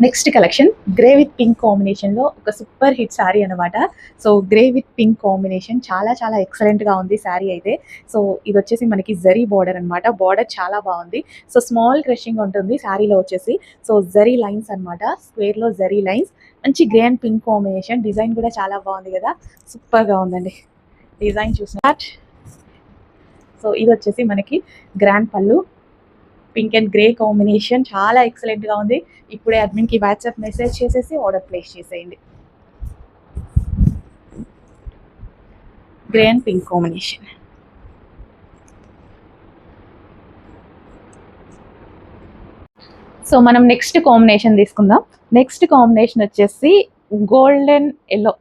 Next collection grey with pink కాంబినేషన్లో ఒక super hit sari అనమాట. So grey with pink combination చాలా చాలా ఎక్సలెంట్గా ఉంది శారీ అయితే. సో ఇది వచ్చేసి మనకి జరీ బార్డర్ అనమాట. బార్డర్ చాలా బాగుంది. సో స్మాల్ క్రషింగ్ ఉంటుంది శారీలో వచ్చేసి. సో జరీ లైన్స్ అనమాట, స్క్వేర్లో జరీ లైన్స్. మంచి grey and pink combination. Design కూడా చాలా బాగుంది కదా, సూపర్గా ఉందండి డిజైన్ చూసిన. సో ఇది వచ్చేసి మనకి గ్రాండ్ పళ్ళు, పింక్ అండ్ గ్రే కాంబినేషన్ చాలా ఎక్సలెంట్గా ఉంది. ఇప్పుడే అడ్మిన్కి వాట్సాప్ మెసేజ్ చేసేసి ఆర్డర్ ప్లేస్ చేసేయండి. Grey and pink combination. So మనం నెక్స్ట్ కాంబినేషన్ తీసుకుందాం. నెక్స్ట్ కాంబినేషన్ వచ్చేసి గోల్డెన్ ఎల్లో.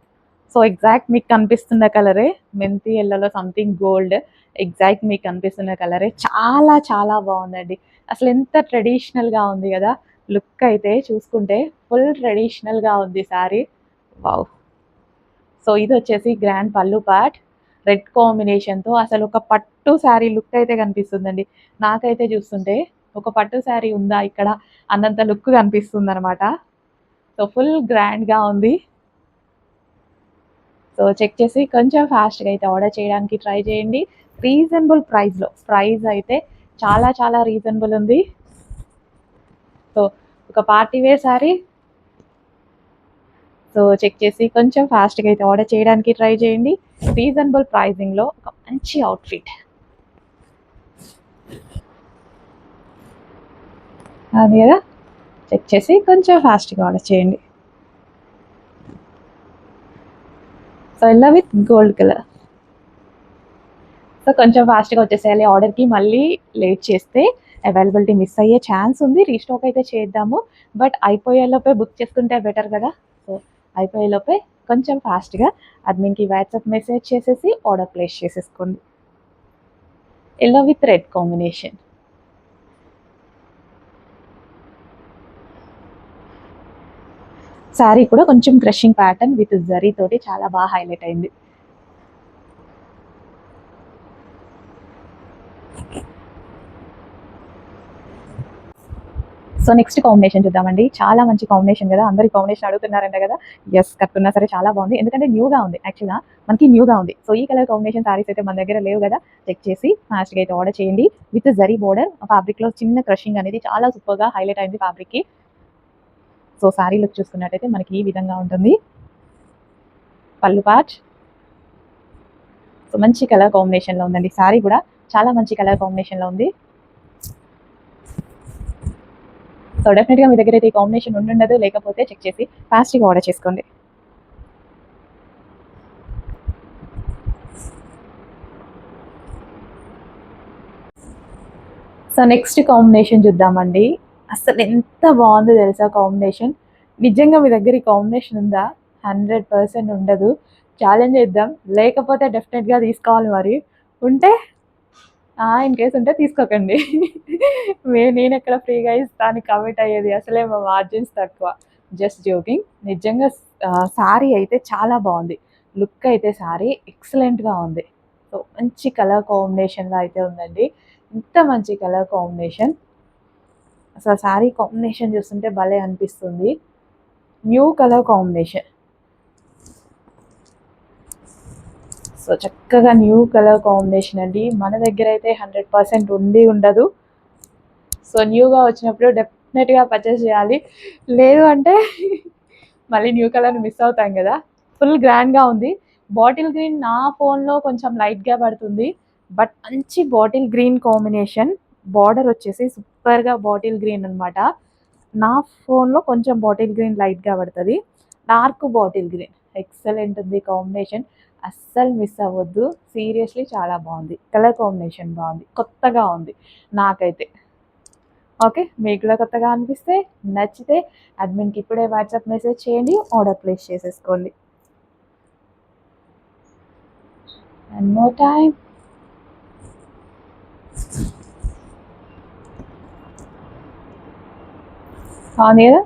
సో ఎగ్జాక్ట్ మీకు కనిపిస్తున్న కలరే, మెంతి ఎల్లోలో సంథింగ్ గోల్డ్, ఎగ్జాక్ట్ మీకు కనిపిస్తున్న కలరే. చాలా చాలా బాగుందండి. అసలు ఎంత ట్రెడిషనల్గా ఉంది కదా లుక్ అయితే. చూసుకుంటే ఫుల్ ట్రెడిషనల్గా ఉంది శారీ. వావ్. సో ఇది వచ్చేసి గ్రాండ్ పళ్ళు పార్ట్, రెడ్ కాంబినేషన్తో అసలు ఒక పట్టు శారీ లుక్ అయితే కనిపిస్తుందండి. నాకైతే చూస్తుంటే ఒక పట్టు శారీ ఉందా ఇక్కడ అన్నంత లుక్ కనిపిస్తుంది అనమాట. సో ఫుల్ గ్రాండ్గా ఉంది. సో చెక్ చేసి కొంచెం ఫాస్ట్గా అయితే ఆర్డర్ చేయడానికి ట్రై చేయండి. రీజనబుల్ ప్రైస్లో, ప్రైస్ అయితే చాలా చాలా రీజనబుల్ ఉంది. సో ఒక party wear sari. So check చేసి కొంచెం ఫాస్ట్గా అయితే ఆర్డర్ చేయడానికి ట్రై చేయండి. రీజనబుల్ ప్రైజింగ్లో ఒక మంచి అవుట్ఫిట్ అది కదా. చెక్ చేసి కొంచెం ఫాస్ట్గా ఆర్డర్ చేయండి. సో ఇలా విత్ గోల్డ్ కలర్. సో కొంచెం ఫాస్ట్గా వచ్చేసేయాలి ఆర్డర్కి. మళ్ళీ లేట్ చేస్తే అవైలబిలిటీ మిస్ అయ్యే ఛాన్స్ ఉంది. రీస్టాక్ అయితే చేద్దాము, బట్ అయిపోయేలోపే బుక్ చేసుకుంటే బెటర్ కదా. సో అయిపోయేలోపే కొంచెం ఫాస్ట్గా అడ్మిన్కి వాట్సాప్ మెసేజ్ చేసేసి ఆర్డర్ ప్లేస్ చేసేసుకోండి. Yellow with red combination. Sari కూడా కొంచెం క్రషింగ్ ప్యాటర్న్ విత్ జరీ తోటి చాలా బాగా హైలైట్ అయింది. సో నెక్స్ట్ కాంబినేషన్ చూద్దామండి. చాలా మంచి కాంబినేషన్ కదా, అందరి కాంబినేషన్ అడుగుతున్నారంట కదా. ఎస్, కట్టున్నా సరే చాలా బాగుంది, ఎందుకంటే న్యూగా ఉంది. యాక్చువల్గా మనకి న్యూగా ఉంది. సో ఈ కలర్ కాంబినేషన్ సారీస్ అయితే మన దగ్గర లేవు కదా. చెక్ చేసి ఫాస్ట్గా అయితే ఆర్డర్ చేయండి. విత్ జరీ బోర్డర్, ఫ్యాబ్రిక్లో చిన్న క్రషింగ్ అనేది చాలా సూపర్గా హైలైట్ అయింది ఫ్యాబ్రిక్కి. సో శారీ లుక్ చూసుకున్నట్టయితే మనకి ఈ విధంగా ఉంటుంది. పళ్ళు పార్ట్. సో మంచి కలర్ కాంబినేషన్లో ఉందండి. శారీ కూడా చాలా మంచి కలర్ కాంబినేషన్లో ఉంది. సో డెఫినెట్గా మీ దగ్గర అయితే ఈ కాంబినేషన్ ఉండదు, లేకపోతే చెక్ చేసి ఫాస్ట్గా ఆర్డర్ చేసుకోండి. సో నెక్స్ట్ కాంబినేషన్ చూద్దామండి. అసలు ఎంత బాగుందో తెలుసా కాంబినేషన్. నిజంగా మీ దగ్గర ఈ కాంబినేషన్ ఉందా? 100% ఉండదు. ఛాలెంజ్ చేద్దాం, లేకపోతే డెఫినెట్గా తీసుకోవాలి. మరి ఉంటే ఇన్ కేస్ ఉంటే తీసుకోకండి. నేను ఎక్కడ ఫ్రీగా ఇస్తాను కమిట్ అయ్యేది, అసలే మా మార్జిన్స్ తక్కువ. Just joking. నిజంగా శారీ అయితే చాలా బాగుంది. లుక్ అయితే శారీ ఎక్సలెంట్గా ఉంది. సో మంచి కలర్ కాంబినేషన్లో అయితే ఉందండి. ఇంత మంచి కలర్ కాంబినేషన్, అసలు శారీ కాంబినేషన్ చూస్తుంటే భలే అనిపిస్తుంది. New colour combination. సో చక్కగా న్యూ కలర్ కాంబినేషన్ అండి. మన దగ్గర అయితే 100% ఉండదు. సో న్యూగా వచ్చినప్పుడు డెఫినెట్గా పర్చేస్ చేయాలి, లేదు అంటే మళ్ళీ న్యూ కలర్ మిస్ అవుతాం కదా. ఫుల్ గ్రాండ్గా ఉంది. బాటిల్ గ్రీన్ నా ఫోన్లో కొంచెం లైట్గా పడుతుంది, బట్ మంచి బాటిల్ గ్రీన్ కాంబినేషన్. బార్డర్ వచ్చేసి సూపర్గా బాటిల్ గ్రీన్ అనమాట. నా ఫోన్లో కొంచెం బాటిల్ గ్రీన్ లైట్గా పడుతుంది, డార్క్ బాటిల్ గ్రీన్. ఎక్సలెంట్ ఉంది కాంబినేషన్, అస్సలు మిస్ అవ్వద్దు. సీరియస్లీ చాలా బాగుంది. కలర్ కాంబినేషన్ బాగుంది, కొత్తగా ఉంది నాకైతే. ఓకే, మీకు కూడా కొత్తగా అనిపిస్తే, నచ్చితే అడ్మిన్కి ఇప్పుడే వాట్సాప్ మెసేజ్ చేయండి, ఆర్డర్ ప్లేస్ చేసేసుకోండి. And more time. బాగుంది కదా.